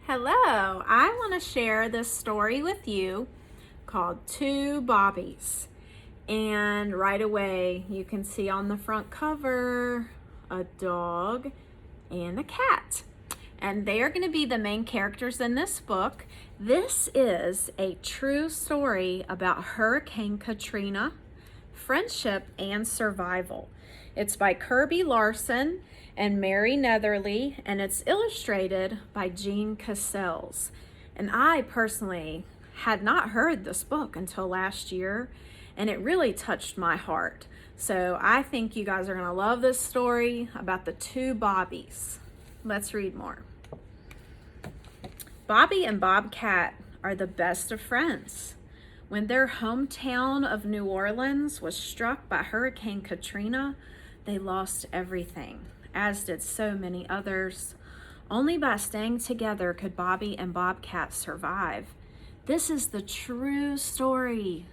Hello, I want to share this story with you called Two Bobbies. And right away, you can see on the front cover a dog and a cat. And they are going to be the main characters in this book. This is a true story about Hurricane Katrina, friendship, and survival. It's by Kirby Larson and Mary Netherly, and it's illustrated by Jean Cassels. And I personally had not heard this book until last year, and it really touched my heart. So I think you guys are going to love this story about the two Bobbies. Let's read more. Bobby and Bob Cat are the best of friends. When their hometown of New Orleans was struck by Hurricane Katrina, they lost everything, as did so many others. Only by staying together could Bobby and Bobcat survive. This is the true story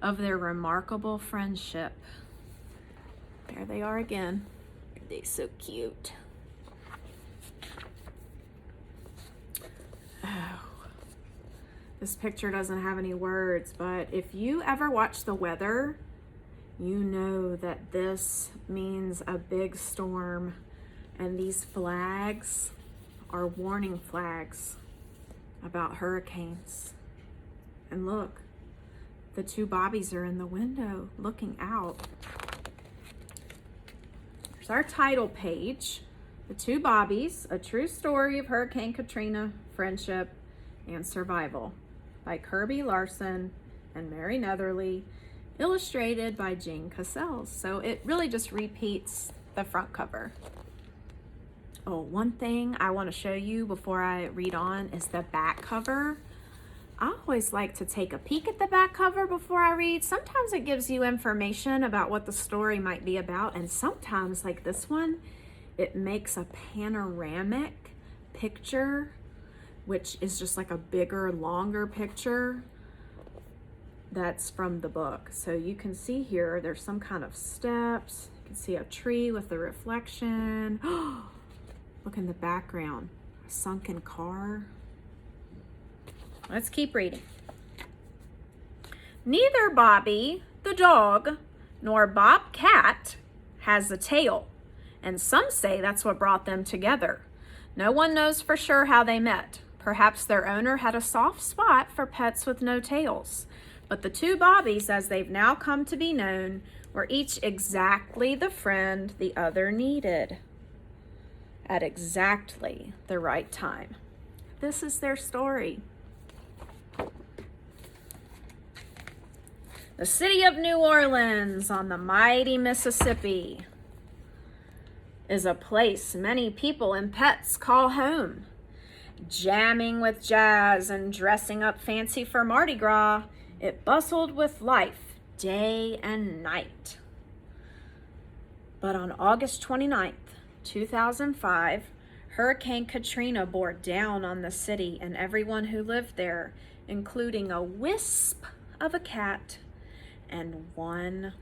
of their remarkable friendship. There they are again. They're so cute. Oh, this picture doesn't have any words, but if you ever watch the weather, you know that this means a big storm, and these flags are warning flags about hurricanes. And look, the two Bobbies are in the window looking out. Here's our title page, The Two Bobbies, A True Story of Hurricane Katrina, Friendship, and Survival, by Kirby Larson and Mary Netherly, illustrated by Jean Cassels. So it really just repeats the front cover. Oh, one thing I want to show you before I read on is the back cover. I always like to take a peek at the back cover before I read. Sometimes it gives you information about what the story might be about, and sometimes, like this one, it makes a panoramic picture, which is just like a bigger, longer picture that's from the book. So you can see here, there's some kind of steps. You can see a tree with the reflection. Look in the background, a sunken car. Let's keep reading. Neither Bobby, the dog, nor Bob Cat has a tail, and some say that's what brought them together. No one knows for sure how they met. Perhaps their owner had a soft spot for pets with no tails. But the two Bobbies, as they've now come to be known, were each exactly the friend the other needed at exactly the right time. This is their story. The city of New Orleans on the mighty Mississippi is a place many people and pets call home. Jamming with jazz and dressing up fancy for Mardi Gras, it bustled with life day and night. But on August 29th, 2005, Hurricane Katrina bore down on the city and everyone who lived there, including a wisp of a cat and one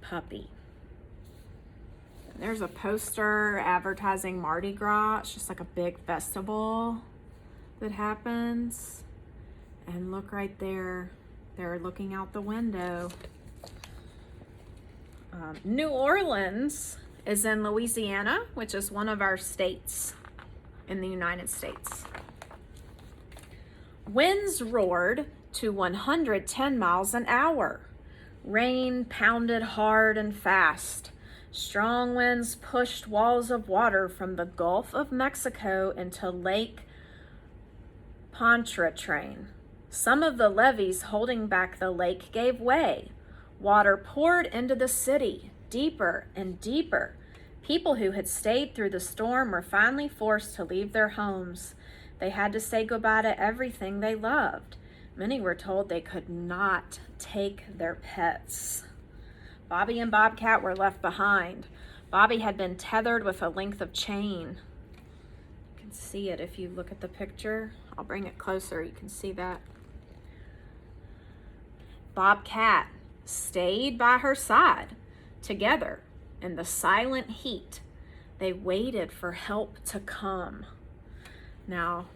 puppy. There's a poster advertising Mardi Gras. It's just like a big festival that happens. And look right there. They're looking out the window. New Orleans is in Louisiana, which is one of our states in the United States. Winds roared to 110 miles an hour. Rain pounded hard and fast. Strong winds pushed walls of water from the Gulf of Mexico into Lake Pontchartrain. Some of the levees holding back the lake gave way. Water poured into the city, deeper and deeper. People who had stayed through the storm were finally forced to leave their homes. They had to say goodbye to everything they loved. Many were told they could not take their pets. Bobby and Bobcat were left behind. Bobby had been tethered with a length of chain. You can see it if you look at the picture. I'll bring it closer, you can see that. Bobcat stayed by her side. Together, in the silent heat, they waited for help to come. Now,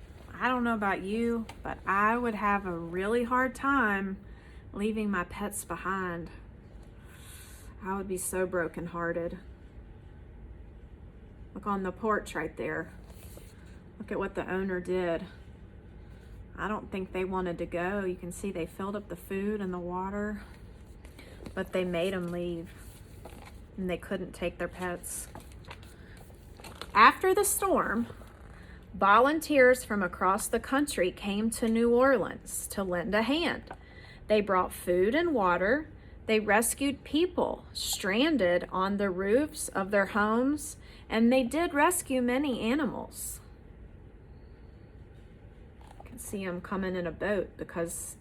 I don't know about you, but I would have a really hard time leaving my pets behind. I would be so brokenhearted. Look on the porch right there. Look at what the owner did. I don't think they wanted to go. You can see they filled up the food and the water, but they made them leave, and they couldn't take their pets. After the storm, volunteers from across the country came to New Orleans to lend a hand. They brought food and water. They rescued people stranded on the roofs of their homes, and they did rescue many animals. You can see them coming in a boat because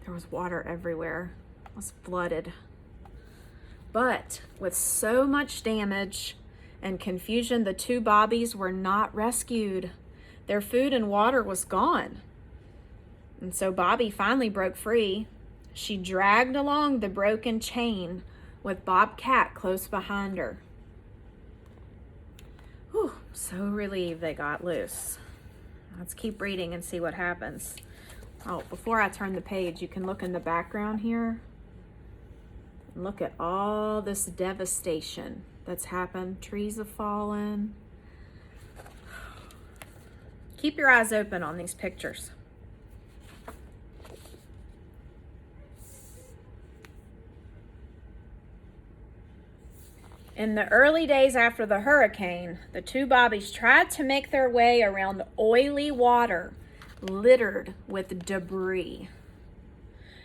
there was water everywhere. It was flooded. But with so much damage and confusion, the two Bobbies were not rescued. Their food and water was gone. And so Bobbie finally broke free. She dragged along the broken chain with Bobcat close behind her. Whew, so relieved they got loose. Let's keep reading and see what happens. Oh, before I turn the page, you can look in the background here. Look at all this devastation that's happened. Trees have fallen. Keep your eyes open on these pictures. In the early days after the hurricane, the two Bobbies tried to make their way around oily water littered with debris.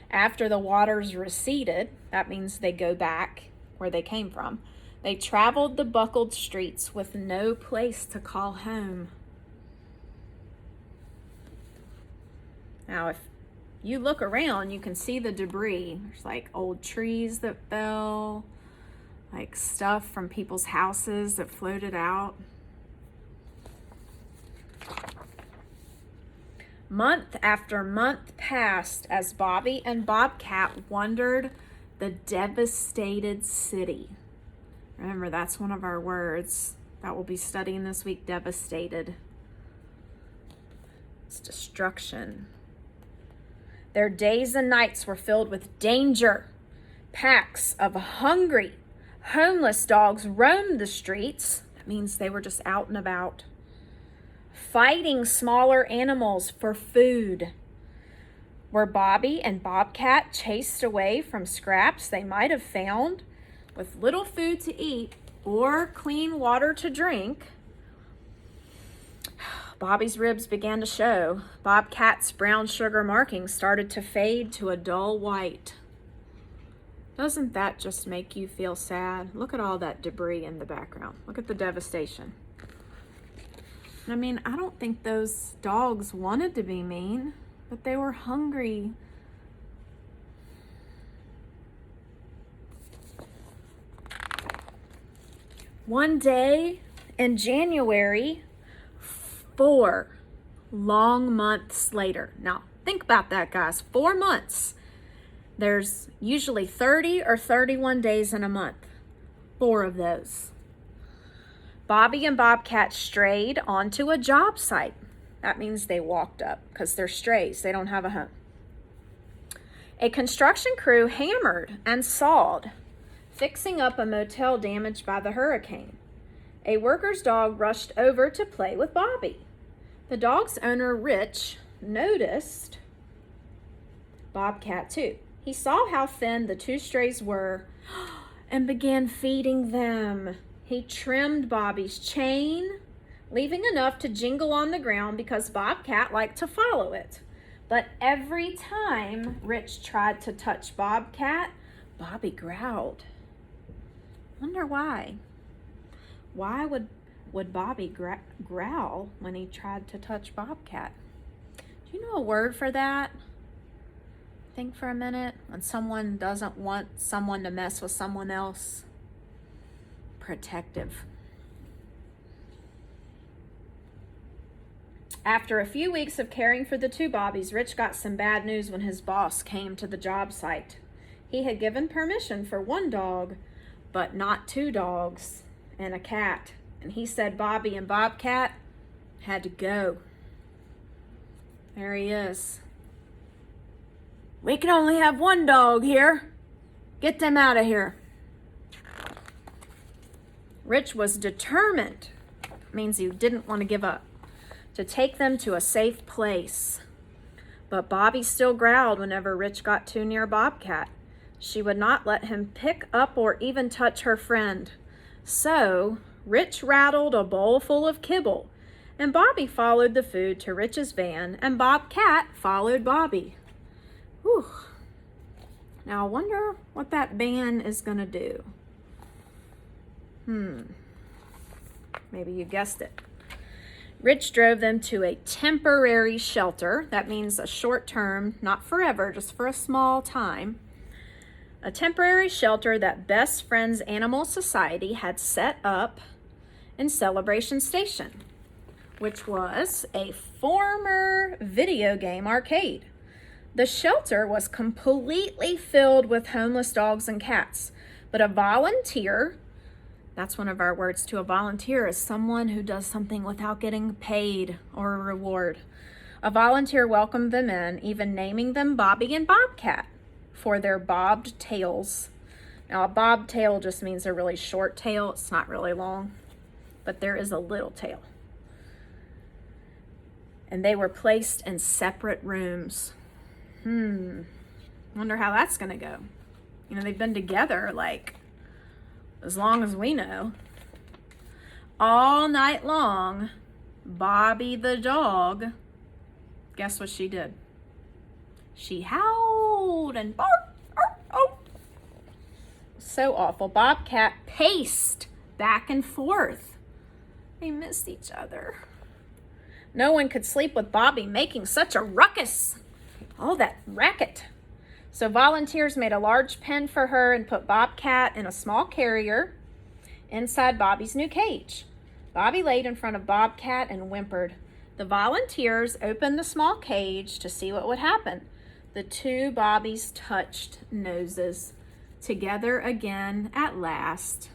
After the waters receded, that means they go back where they came from, they traveled the buckled streets with no place to call home. Now, if you look around, you can see the debris. There's like old trees that fell, like stuff from people's houses that floated out. Month after month passed as Bobbie and Bobcat wandered the devastated city. Remember, that's one of our words that we'll be studying this week, devastated. It's destruction. Their days and nights were filled with danger. Packs of hungry, homeless dogs roamed the streets. That means they were just out and about, fighting smaller animals for food. Were Bobbie and Bobcat chased away from scraps they might have found with little food to eat or clean water to drink? Bobbie's ribs began to show. Bobcat's brown sugar markings started to fade to a dull white. Doesn't that just make you feel sad? Look at all that debris in the background. Look at the devastation. I mean, I don't think those dogs wanted to be mean, but they were hungry. One day in January, 4 long months later. Now, think about that, guys. 4 months. There's usually 30 or 31 days in a month. 4 of those. Bobbie and Bobcat strayed onto a job site. That means they walked up because they're strays. They don't have a home. A construction crew hammered and sawed, fixing up a motel damaged by the hurricane. A worker's dog rushed over to play with Bobbie. The dog's owner, Rich, noticed Bobcat too. He saw how thin the 2 strays were and began feeding them. He trimmed Bobbie's chain, leaving enough to jingle on the ground because Bobcat liked to follow it. But every time Rich tried to touch Bobcat, Bobbie growled. Wonder why? Why would Bobbie growl when he tried to touch Bobcat? Do you know a word for that? Think for a minute. When someone doesn't want someone to mess with someone else. Protective. After a few weeks of caring for the 2 Bobbies, Rich got some bad news when his boss came to the job site. He had given permission for 1 dog, but not 2 dogs and a cat. And he said Bobbie and Bobcat had to go. There he is. We can only have one dog here. Get them out of here. Rich was determined, means he didn't want to give up, to take them to a safe place. But Bobby still growled whenever Rich got too near Bobcat. She would not let him pick up or even touch her friend. So Rich rattled a bowl full of kibble, and Bobby followed the food to Rich's van, and Bobcat followed Bobby. Whew. Now I wonder what that van is going to do. Maybe you guessed it. Rich drove them to a temporary shelter. That means a short term, not forever, just for a small time. A temporary shelter that Best Friends Animal Society had set up in Celebration Station, which was a former video game arcade. The shelter was completely filled with homeless dogs and cats, but a volunteer, that's one of our words too, a volunteer is someone who does something without getting paid or a reward. A volunteer welcomed them in, even naming them Bobby and Bobcat for their bobbed tails. Now a bobbed tail just means a really short tail. It's not really long, but there is a little tail. And they were placed in separate rooms. Wonder how that's gonna go. You know, they've been together like as long as we know. All night long, Bobby the dog, guess what she did? She howled and barked. So awful. Bobcat paced back and forth. They missed each other. No one could sleep with Bobby making such a ruckus. All that racket. So volunteers made a large pen for her and put Bobcat in a small carrier inside Bobby's new cage. Bobby laid in front of Bobcat and whimpered. The volunteers opened the small cage to see what would happen. The two Bobbies touched noses together again at last.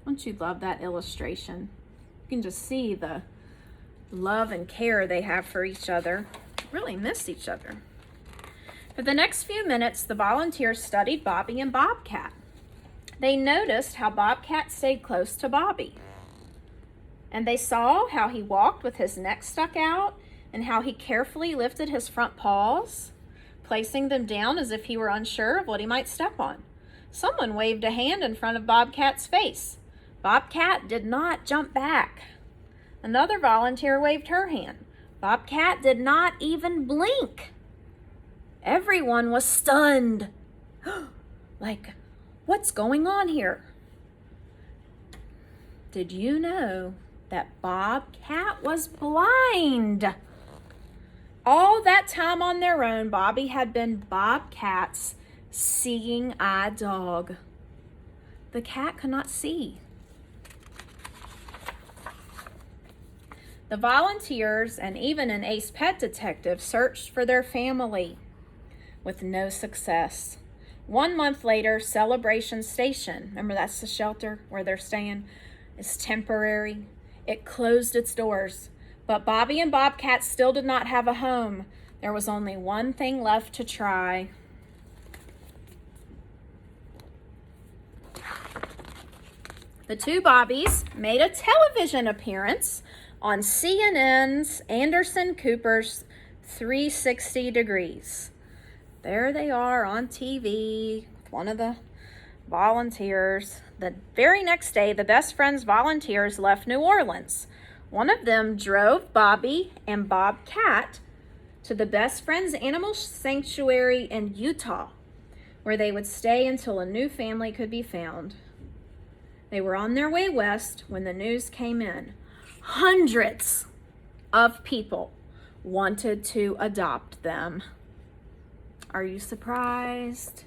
Don't you love that illustration? You can just see the love and care they have for each other. Really miss each other. For the next few minutes, the volunteers studied Bobby and Bobcat. They noticed how Bobcat stayed close to Bobby. And they saw how he walked with his neck stuck out and how he carefully lifted his front paws, placing them down as if he were unsure of what he might step on. Someone waved a hand in front of Bobcat's face. Bobcat did not jump back. Another volunteer waved her hand. Bobcat did not even blink. Everyone was stunned. Like, what's going on here? Did you know that Bobcat was blind? All that time on their own, Bobby had been Bobcat's seeing eye dog. The cat could not see. The volunteers and even an ace pet detective searched for their family with no success. 1 month later, Celebration Station, remember that's the shelter where they're staying, is temporary. It closed its doors, but Bobby and Bobcat still did not have a home. There was only one thing left to try. The two Bobbies made a television appearance on CNN's Anderson Cooper's 360 Degrees. There they are on TV with one of the volunteers. The very next day, the Best Friends volunteers left New Orleans. One of them drove Bobby and Bobcat to the Best Friends Animal Sanctuary in Utah, where they would stay until a new family could be found. They were on their way west when the news came in. Hundreds of people wanted to adopt them. Are you surprised?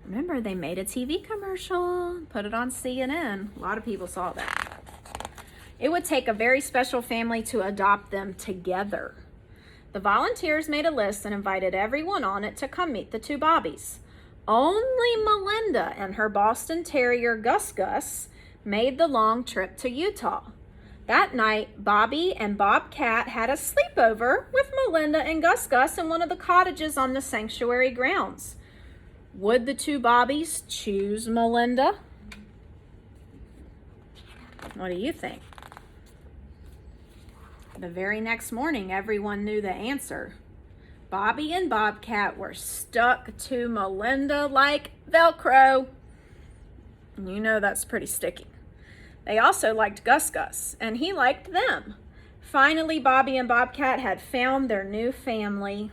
Remember, they made a TV commercial, put it on CNN. A lot of people saw that. It would take a very special family to adopt them together. The volunteers made a list and invited everyone on it to come meet the two Bobbies. Only Melinda and her Boston Terrier Gus Gus made the long trip to Utah. That night, Bobby and Bobcat had a sleepover with Melinda and Gus Gus in one of the cottages on the sanctuary grounds. Would the two Bobbies choose Melinda? What do you think? The very next morning, everyone knew the answer. Bobby and Bobcat were stuck to Melinda like Velcro. You know that's pretty sticky. They also liked Gus Gus, and he liked them. Finally, Bobby and Bobcat had found their new family.